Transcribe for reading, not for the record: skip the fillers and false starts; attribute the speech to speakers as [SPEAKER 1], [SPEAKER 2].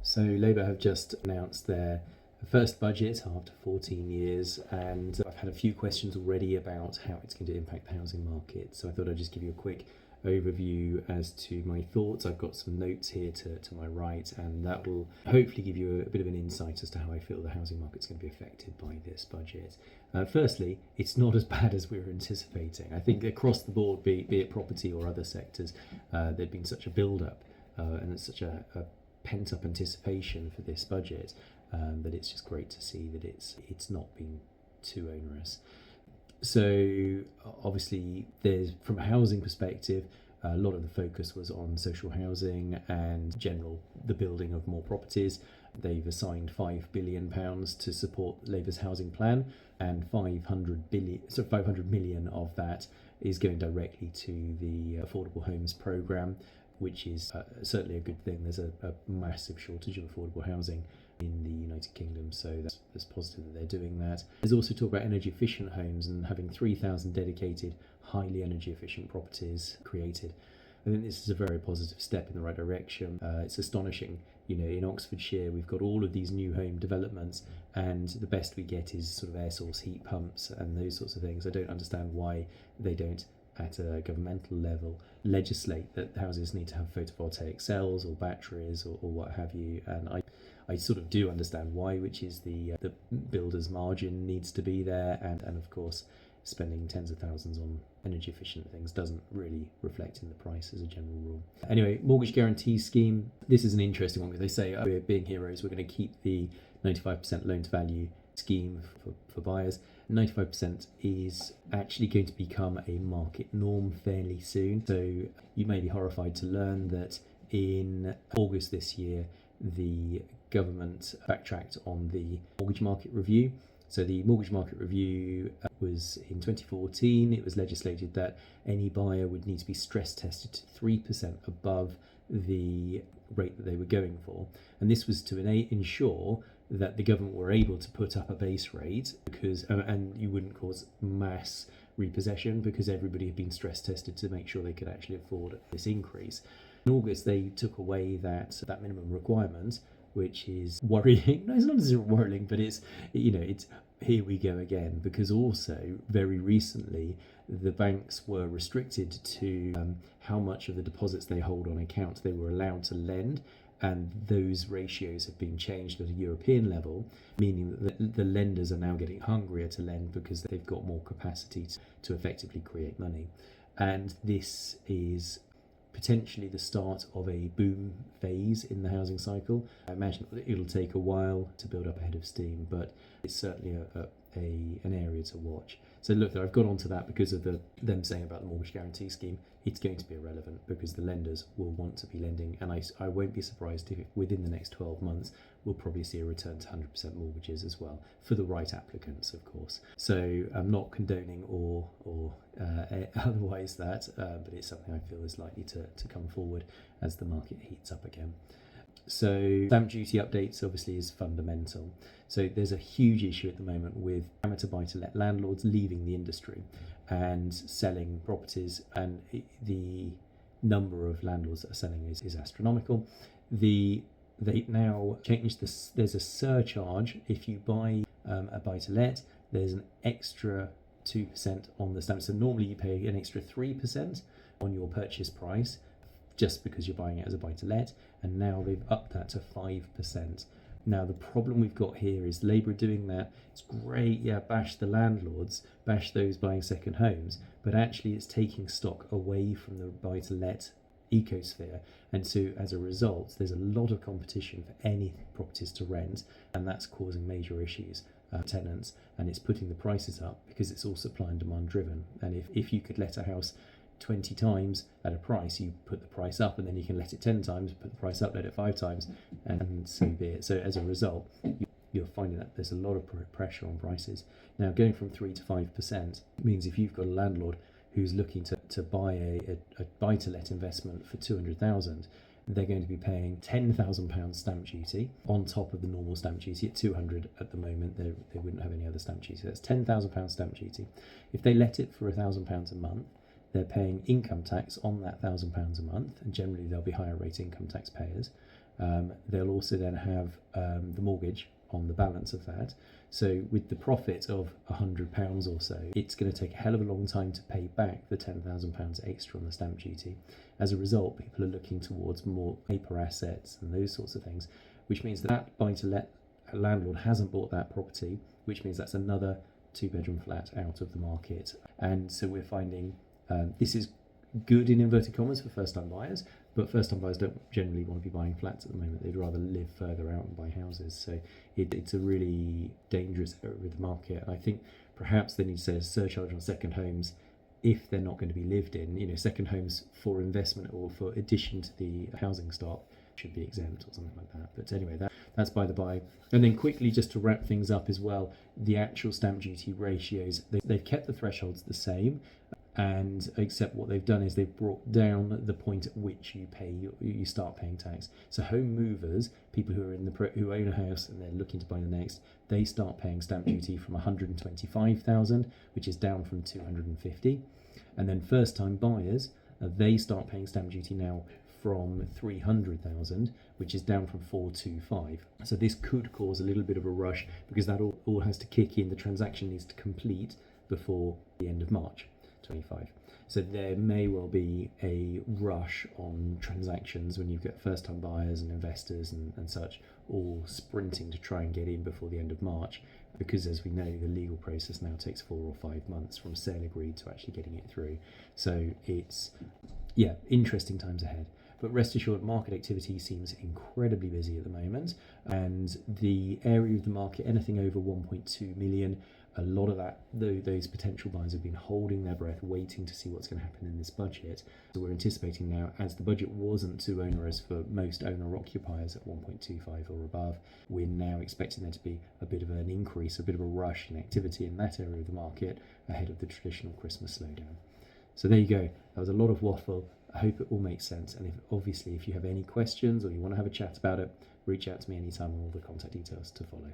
[SPEAKER 1] So Labour have just announced their first budget after 14 years, and I've had a few questions already about how it's going to impact the housing market. So I thought I'd just give you a quick overview as to my thoughts. I've got some notes here to my right, and that will hopefully give you a bit of an insight as to how I feel the housing market's going to be affected by this budget. Firstly, it's not as bad as we were anticipating. I think across the board, be it property or other sectors, there'd been such a build-up and it's such a pent-up anticipation for this budget that it's just great to see that it's not been too onerous. So obviously there's, from a housing perspective, a lot of the focus was on social housing and the building of more properties. They've assigned £5 billion to support Labour's housing plan, and 500 million of that is going directly to the Affordable Homes programme, which is certainly a good thing. There's a massive shortage of affordable housing in the United Kingdom, so that's positive that they're doing that. There's also talk about energy efficient homes and having 3,000 dedicated, highly energy efficient properties created. I think this is a very positive step in the right direction. It's astonishing, in Oxfordshire we've got all of these new home developments, and the best we get is sort of air source heat pumps and those sorts of things. I don't understand why they don't, at a governmental level, legislate that houses need to have photovoltaic cells or batteries or what have you. And I sort of do understand why, which is the builder's margin needs to be there, and of course spending tens of thousands on energy efficient things doesn't really reflect in the price as a general rule. Anyway, mortgage guarantee scheme. This is an interesting one because they say, we're being heroes, we're going to keep the 95% loan to value scheme for buyers. 95% is actually going to become a market norm fairly soon. So you may be horrified to learn that in August this year, the government backtracked on the mortgage market review. So the mortgage market review was in 2014. It was legislated that any buyer would need to be stress tested to 3% above the rate that they were going for. And this was to ensure that the government were able to put up a base rate because, and you wouldn't cause mass repossession because everybody had been stress tested to make sure they could actually afford this increase. In August, they took away that minimum requirement, which is worrying. No, it's not necessarily worrying, but it's here we go again, because also very recently the banks were restricted to how much of the deposits they hold on account they were allowed to lend, and those ratios have been changed at a European level, meaning that the lenders are now getting hungrier to lend because they've got more capacity to effectively create money. And this is potentially the start of a boom phase in the housing cycle. I imagine it'll take a while to build up a head of steam, but it's certainly an area to watch. So look, I've got onto that because of them saying about the mortgage guarantee scheme. It's going to be irrelevant because the lenders will want to be lending, and I won't be surprised if within the next 12 months we'll probably see a return to 100% mortgages as well, for the right applicants, of course. So I'm not condoning or otherwise that, but it's something I feel is likely to come forward as the market heats up again. So stamp duty updates obviously is fundamental. So there's a huge issue at the moment with amateur buy-to-let landlords leaving the industry and selling properties, and the number of landlords that are selling is astronomical. They now changed this. There's a surcharge if you buy a buy-to-let. There's an extra 2% on the stamp. So normally you pay an extra 3% on your purchase price just because you're buying it as a buy-to-let, and now they've upped that to 5%. Now the problem we've got here is Labour doing that. It's great, bash the landlords, bash those buying second homes, but actually it's taking stock away from the buy-to-let ecosphere, and so as a result there's a lot of competition for any properties to rent, and that's causing major issues for tenants, and it's putting the prices up because it's all supply and demand driven. And if you could let a house 20 times at a price, you put the price up, and then you can let it 10 times, put the price up, let it 5 times, and so be it. So as a result, you're finding that there's a lot of pressure on prices. Now going from 3 to 5% means if you've got a landlord who's looking to buy a buy-to-let investment for 200,000, they're going to be paying £10,000 stamp duty on top of the normal stamp duty at 200 at the moment. They wouldn't have any other stamp duty. That's £10,000 stamp duty. If they let it for £1,000 a month, they're paying income tax on that £1,000 a month, and generally they'll be higher rate income tax payers. they'll also then have the mortgage on the balance of that. So with the profit of £100 or so, it's going to take a hell of a long time to pay back the £10,000 extra on the stamp duty. As a result, people are looking towards more paper assets and those sorts of things, which means that buy-to-let landlord hasn't bought that property, which means that's another 2-bedroom flat out of the market. And so we're finding this is good in inverted commas for first-time buyers, but first-time buyers don't generally want to be buying flats at the moment. They'd rather live further out and buy houses. So it's a really dangerous area of the market. And I think perhaps they need to say a surcharge on second homes if they're not going to be lived in. You know, second homes for investment or for addition to the housing stock should be exempt or something like that. But anyway, that's by the by. And then quickly, just to wrap things up as well, the actual stamp duty ratios, they've kept the thresholds the same, and except what they've done is they've brought down the point at which you start paying tax. So home movers, people who are who own a house and they're looking to buy the next, they start paying stamp duty from 125,000, which is down from 250. And then first time buyers, they start paying stamp duty now from 300,000, which is down from 425. So this could cause a little bit of a rush because that all has to kick in. The transaction needs to complete before the end of March 25. So there may well be a rush on transactions when you've got first time buyers and investors and such all sprinting to try and get in before the end of March, because as we know, the legal process now takes 4 or 5 months from sale agreed to actually getting it through. So it's, interesting times ahead. But rest assured, market activity seems incredibly busy at the moment, and the area of the market, anything over 1.2 million, a lot of that, those potential buyers have been holding their breath, waiting to see what's going to happen in this budget. So we're anticipating now, as the budget wasn't too onerous for most owner-occupiers at 1.25 or above, we're now expecting there to be a bit of an increase, a bit of a rush in activity in that area of the market ahead of the traditional Christmas slowdown. So there you go. That was a lot of waffle. I hope it all makes sense. And if you have any questions or you want to have a chat about it, reach out to me anytime on all the contact details to follow.